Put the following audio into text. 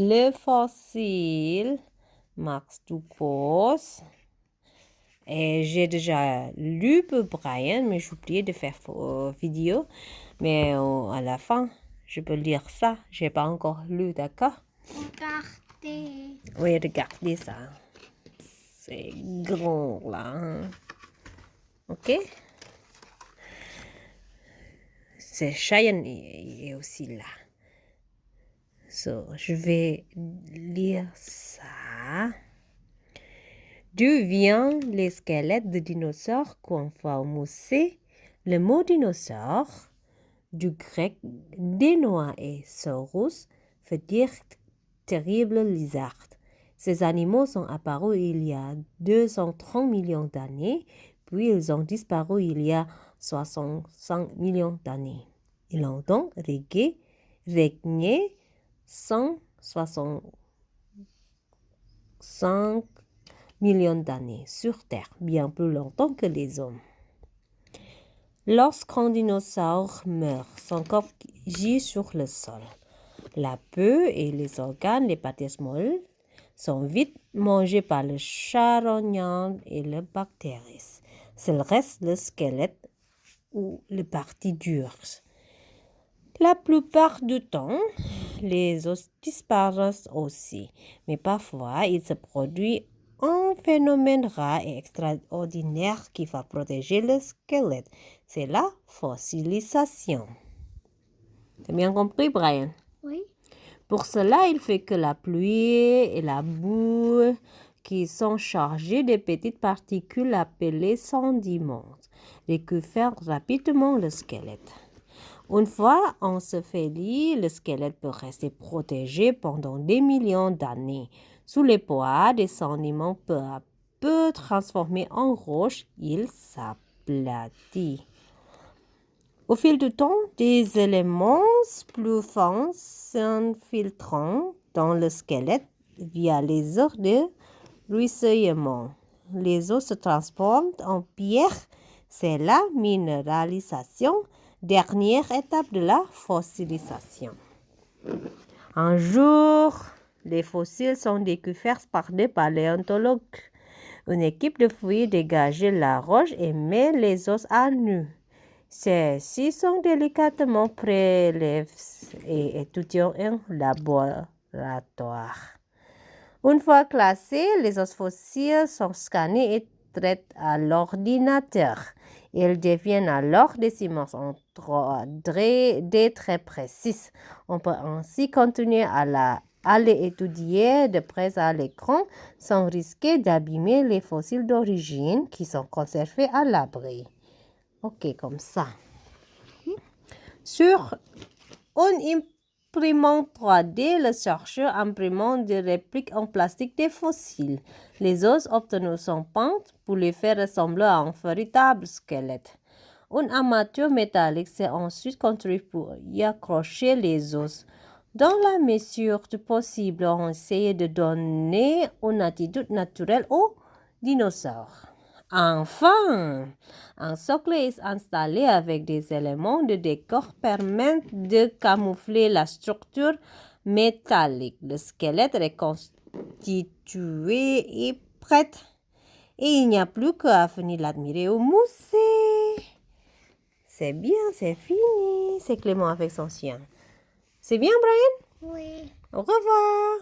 Le fossile Max Ducos. Et j'ai déjà lu pour Brian, mais j'ai oublié de faire vidéo. Mais à la fin, je peux lire ça. J'ai pas encore lu, d'accord? Regardez. Oui, regardez ça. C'est grand là. Hein? Ok? C'est Cheyenne est aussi là. So, je vais lire ça. D'où vient les squelettes de dinosaures qu'on voit au musée? Le mot dinosaure, du grec dénois et saurus, veut dire terrible lézard. Ces animaux sont apparus il y a 230 millions d'années, puis ils ont disparu il y a 65 millions d'années. Ils ont donc régné 165 millions d'années sur Terre, bien plus longtemps que les hommes. Lorsqu'un dinosaure meurt, son corps gît sur le sol. La peau et les organes, les parties molles, sont vite mangés par le charognard et les bactéries. Seul reste le squelette ou les parties dures. La plupart du temps, les os disparaissent aussi, mais parfois il se produit un phénomène rare et extraordinaire qui va protéger le squelette. C'est la fossilisation. T'as bien compris, Brian? Oui. Pour cela, il fait que la pluie et la boue qui sont chargées de petites particules appelées sédiments récupèrent rapidement le squelette. Une fois ensevelie, le squelette peut rester protégé pendant des millions d'années. Sous les poids des sédiments peu à peu transformés en roche, il s'aplatit. Au fil du temps, des éléments plus fins s'infiltrent dans le squelette via les heures de ruissellement. Les os se transforment en pierre. C'est la minéralisation, dernière étape de la fossilisation. Un jour, les fossiles sont découverts par des paléontologues. Une équipe de fouilles dégage la roche et met les os à nu. Ceux-ci sont délicatement prélevés et étudiés en laboratoire. Une fois classés, les os fossiles sont scannés et traités à l'ordinateur. Ils deviennent alors des images en 3D très précises. On peut ainsi continuer à les étudier de près à l'écran sans risquer d'abîmer les fossiles d'origine qui sont conservés à l'abri. Ok, comme ça. Sur une imprimante 3D, le chercheur imprime des répliques en plastique des fossiles. Les os obtenus sont peints pour les faire ressembler à un véritable squelette. Une armature métallique s'est ensuite construite pour y accrocher les os. Dans la mesure du possible, on essayait de donner une attitude naturelle aux dinosaures. Enfin, un socle est installé avec des éléments de décor permettant de camoufler la structure métallique. Le squelette est reconstitué et prêt. Et il n'y a plus qu'à venir l'admirer au musée. C'est bien, c'est fini. C'est Clément avec son chien. C'est bien, Brian? Oui. Au revoir.